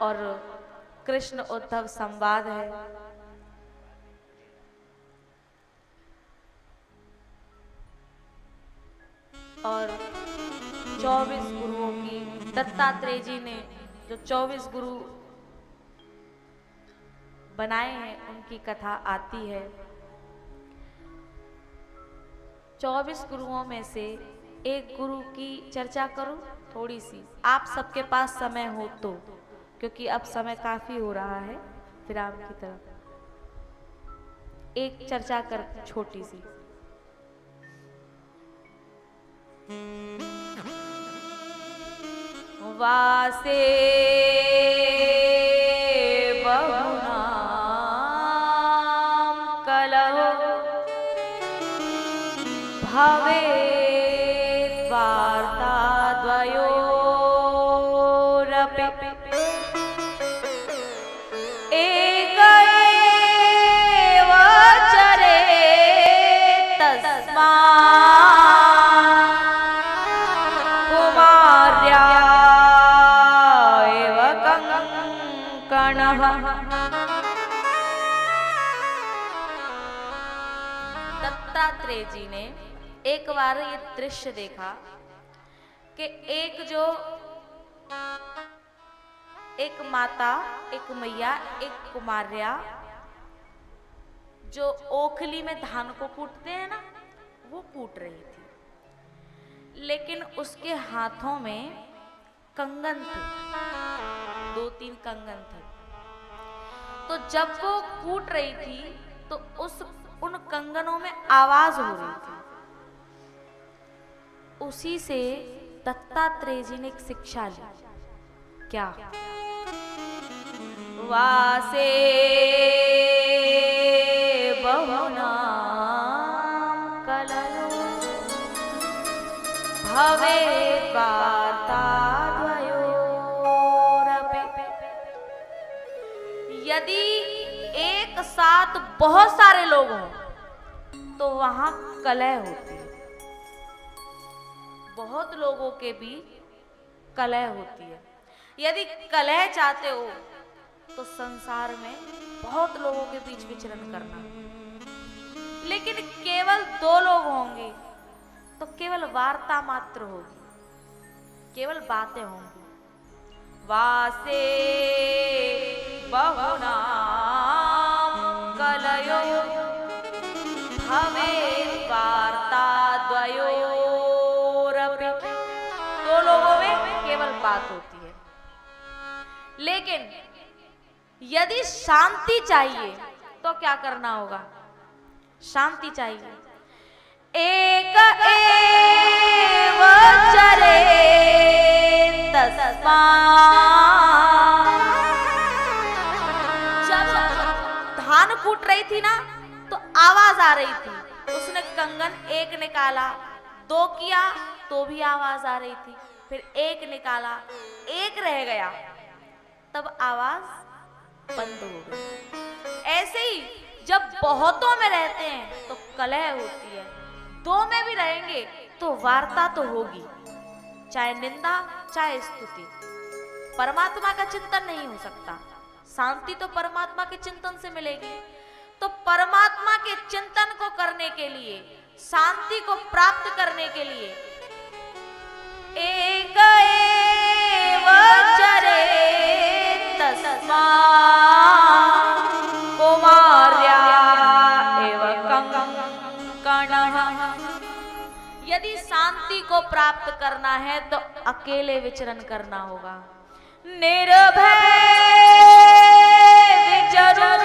Speaker 1: और कृष्ण उद्धव संवाद है। और 24 गुरुओं की दत्तात्रेय जी ने जो 24 गुरु बनाए हैं उनकी कथा आती है। 24 गुरुओं में से एक गुरु की चर्चा करूं थोड़ी सी, आप सबके पास समय हो तो, क्योंकि अब समय काफी हो रहा है विराम की तरफ। एक चर्चा कर छोटी सी। वासे बहुनाम कलहो भवेत् वार्ता द्वयोरपि एक एव चरेत् तस्मात् कुमार्या एव कंकणः। दत्तात्रेय जी ने एक बार ये दृश्य देखा कि एक माता, एक मैया, एक कुमार्या जो ओखली में धान को कूटते हैं ना, वो कूट रही थी, लेकिन उसके हाथों में कंगन थे, 2-3 कंगन थे। तो जब वो कूट रही थी तो उन कंगनों में आवाज हो रही थी। उसी से दत्तात्रेय जी ने एक शिक्षा ली। क्या? वासे बहुनाम कलयो भवेत् वार्ता द्वयोरपि। यदि एक साथ बहुत सारे लोग हों तो वहां कलह होती है, बहुत लोगों के बीच कलह होती है। यदि कलह चाहते हो तो संसार में बहुत लोगों के बीच विचरण करना, लेकिन केवल 2 लोग होंगे तो केवल वार्ता मात्र होगी, केवल बातें होंगी। वासे बहुनाम कलयो भवे वार्ता द्वयोरपि। 2 लोगों में केवल बात होती है। लेकिन यदि शांति चाहिए तो क्या करना होगा? शांति चाहिए। एक एव चरे तस्मा। जब धान कूट रही थी ना तो आवाज आ रही थी, उसने कंगन एक निकाला, 2 किया तो भी आवाज आ रही थी, फिर 1 निकाला, 1 रह गया, तब आवाज बंद हो गई। ऐसे ही जब बहुतों में रहते हैं तो कलह होती है, 2 में भी रहेंगे तो वार्ता तो होगी, चाहे निंदा चाहे स्तुति। परमात्मा का चिंतन नहीं हो सकता, शांति तो परमात्मा के चिंतन से मिलेगी। तो परमात्मा के चिंतन को करने के लिए, शांति को प्राप्त करने के लिए एक एव चरे तस्मा कुमार्या एव कंकणः। यदि शांति को प्राप्त करना है तो अकेले विचरण करना होगा। निर्भय विचरण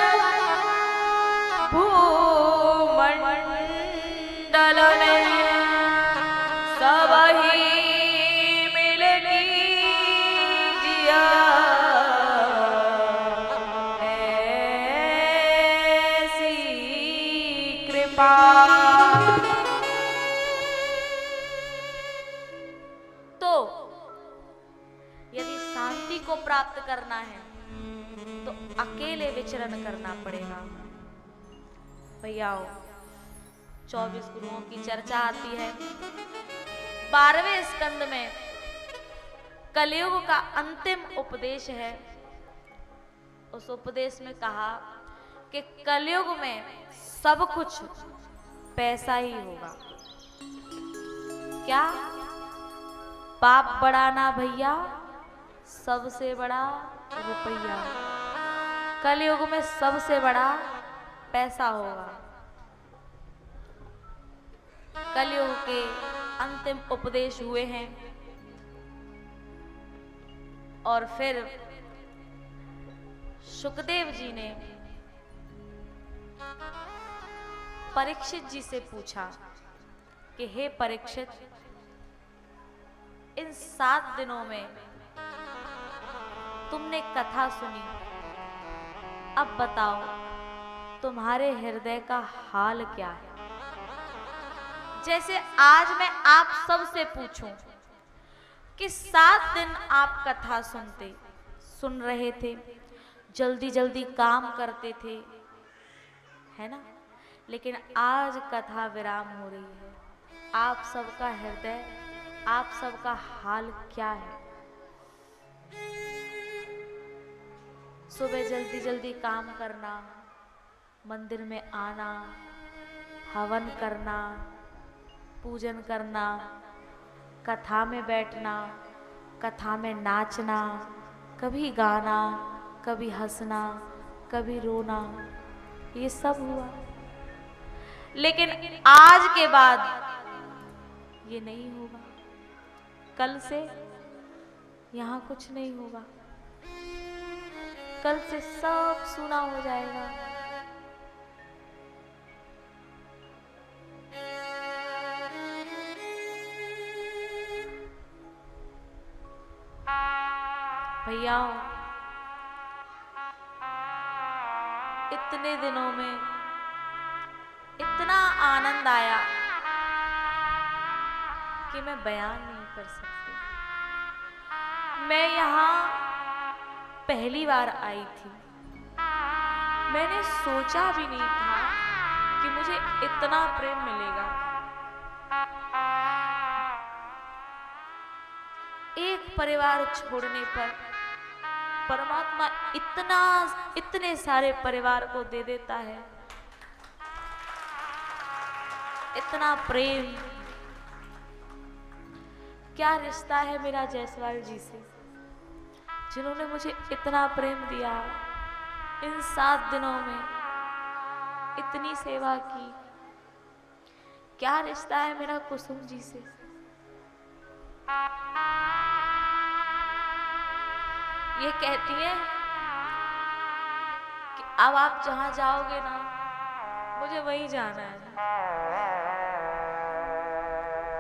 Speaker 1: भूमंडल में सब ही मिल लीजिया ऐसी कृपा। तो यदि शांति को प्राप्त करना है तो अकेले विचरण करना पड़ेगा। भैया 24 गुरुओं की चर्चा आती है। 12वें स्कंद में कलयुग का अंतिम उपदेश है। उस उपदेश में कहा कि कलयुग में सब कुछ पैसा ही होगा। क्या? पाप बड़ा ना भैया, सबसे बड़ा रुपया। कलयुग में सबसे बड़ा पैसा होगा। कलयुग के अंतिम उपदेश हुए हैं और फिर शुकदेव जी ने परीक्षित जी से पूछा कि हे परीक्षित, इन 7 दिनों में तुमने कथा सुनी, अब बताओ तुम्हारे हृदय का हाल क्या है? जैसे आज मैं आप सबसे पूछूं कि 7 दिन आप कथा सुन रहे थे, जल्दी जल्दी काम करते थे, है ना? लेकिन आज कथा विराम हो रही है, आप सबका हृदय, आप सबका हाल क्या है? सुबह जल्दी जल्दी काम करना, मंदिर में आना, हवन करना, पूजन करना, कथा में बैठना, कथा में नाचना, कभी गाना, कभी हंसना, कभी रोना, ये सब हुआ। लेकिन आज के बाद ये नहीं होगा। कल से यहाँ कुछ नहीं होगा। कल से सब सुना हो जाएगा। भैया इतने दिनों में इतना आनंद आया कि मैं बयान नहीं कर सकती। मैं यहाँ पहली बार आई थी। मैंने सोचा भी नहीं था कि मुझे इतना प्रेम मिलेगा। एक परिवार छोड़ने पर परमात्मा इतने सारे परिवार को दे देता है। इतना प्रेम, क्या रिश्ता है मेरा जायसवाल जी से, जिन्होंने मुझे इतना प्रेम दिया, इन 7 दिनों में इतनी सेवा की। क्या रिश्ता है मेरा कुसुम जी से। ये कहती है कि अब आप जहां जाओगे ना, मुझे वहीं जाना है।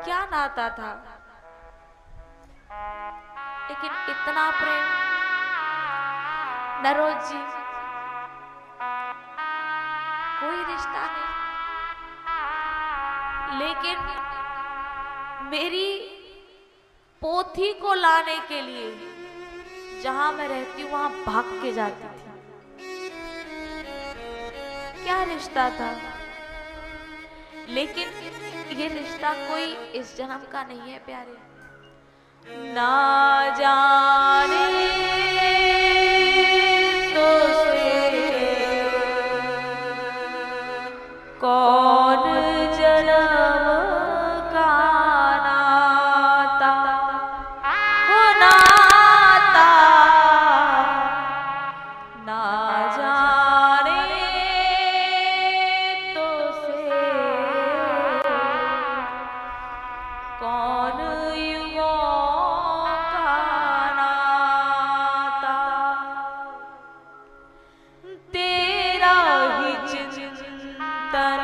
Speaker 1: क्या नाता था, लेकिन इतना प्रेम। नरोज जी, कोई रिश्ता नहीं, लेकिन मेरी पोथी को लाने के लिए जहां मैं रहती हूं वहां भाग के जाती थी। क्या रिश्ता था, लेकिन ये रिश्ता कोई इस जन्म का नहीं है प्यारे। ना जाने तो से कौन जन्म का नाता हो, नाता ना जाने तो से कौन युगों का नाता। तेरा ही चिंतन,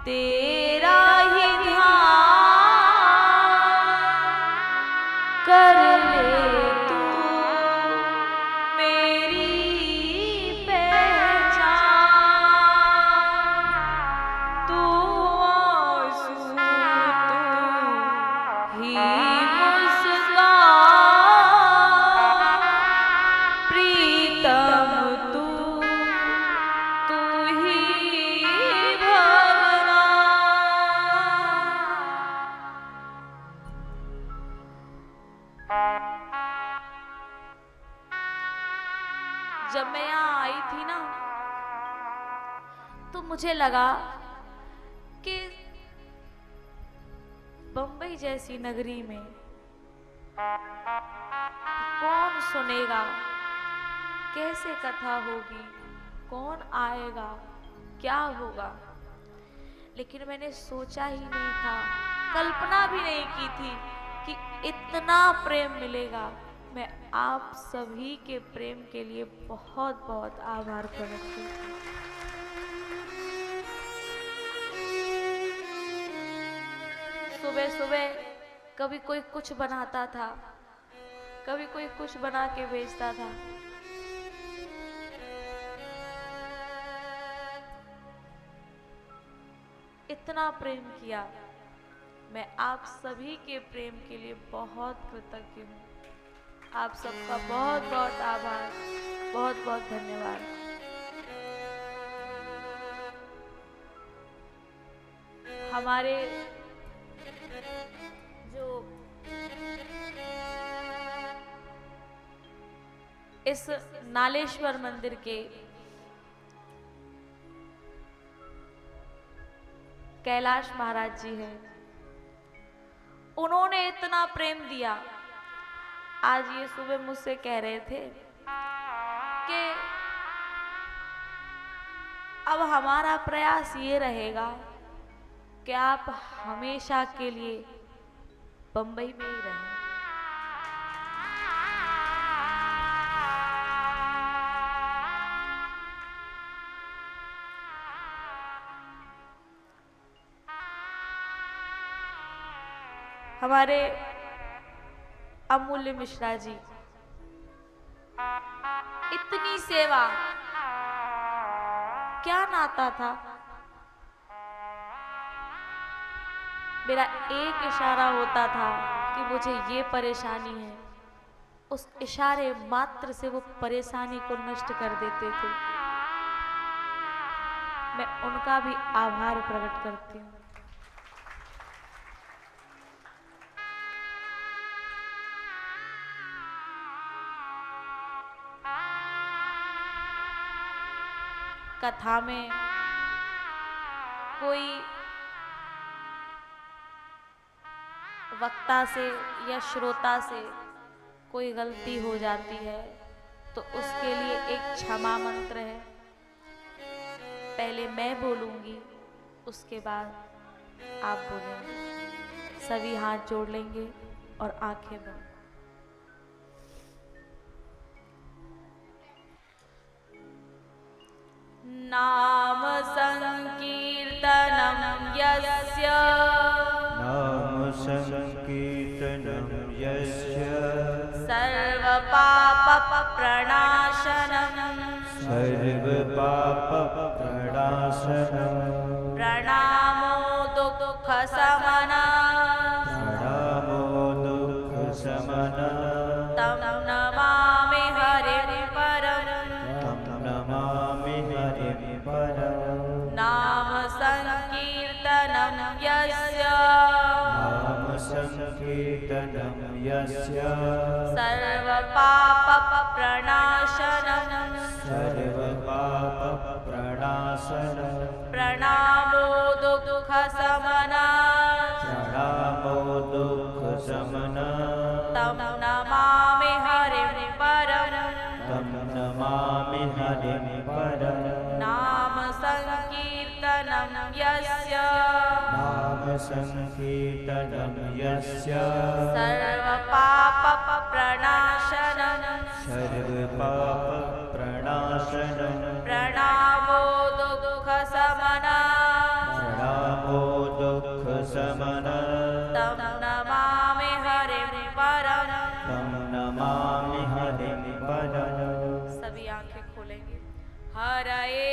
Speaker 1: तेरा ही ध्यान कर ले तू मेरी पहचान। तू आंसू, तू ही मुस्कान, प्रीतम तू, तू ही भगवान। जब मैं यहाँ आई थी ना, तो मुझे लगा कि बंबई जैसी नगरी में कौन सुनेगा, कैसे कथा होगी, कौन आएगा, क्या होगा। लेकिन मैंने सोचा ही नहीं था, कल्पना भी नहीं की थी कि इतना प्रेम मिलेगा। मैं आप सभी के प्रेम के लिए बहुत बहुत आभार प्रकट करती हूँ। सुबह सुबह कभी कोई कुछ बनाता था, कभी कोई कुछ बना के बेचता था। इतना प्रेम किया। मैं आप सभी के प्रेम के लिए बहुत कृतज्ञ हूँ। आप सबका बहुत बहुत आभार, बहुत बहुत धन्यवाद। हमारे जो इस नालेश्वर मंदिर के कैलाश महाराज जी हैं, उन्होंने इतना प्रेम दिया। आज ये सुबह मुझसे कह रहे थे कि अब हमारा प्रयास ये रहेगा कि आप हमेशा के लिए बंबई में ही रहें। हमारे अमूल्य मिश्रा जी, इतनी सेवा, क्या नाता था। मेरा एक इशारा होता था कि मुझे ये परेशानी है, उस इशारे मात्र से वो परेशानी को नष्ट कर देते थे। मैं उनका भी आभार प्रकट करती हूँ। कथा में कोई वक्ता से या श्रोता से कोई गलती हो जाती है तो उसके लिए एक क्षमा मंत्र है। पहले मैं बोलूंगी, उसके बाद आप बोलेंगे। सभी हाथ जोड़ लेंगे और आंखें बंद। नाम संकीर्तनम यस्य
Speaker 2: नाम संकीर्तनं यस्य
Speaker 1: सर्व पाप प्रणाशनम
Speaker 2: सर्वपाप प्रणाशनं
Speaker 1: प्रणामो दुःख समना
Speaker 2: प्रणामो दुःखशमनं
Speaker 1: तम नमामि हरिं परम
Speaker 2: तं नमामि हरिं परम्
Speaker 1: नाम संकीर्तनम यस्य
Speaker 2: नाम संकीर्तनं यस्य
Speaker 1: सर्व पाप प्रणाशनम
Speaker 2: सर्वपाप प्रणाशनं
Speaker 1: प्रणामो दुःख समना
Speaker 2: प्रणामो दुःखशमनं
Speaker 1: तम नमामि हरिं परम
Speaker 2: तं नमामि हरिं परम्
Speaker 1: नाम संकीर्तनम यस्य
Speaker 2: नाम संकीर्तनं यस्य
Speaker 1: सर्व पाप प्रणाशनम
Speaker 2: सर्वपाप प्रणाशनं
Speaker 1: प्रणामो दुःख समना
Speaker 2: प्रणामो दुःखशमनं
Speaker 1: तम नमामि हरिं परम
Speaker 2: तं नमामि हरिं परम्
Speaker 1: सभी आंखें खोलेंगे। हरये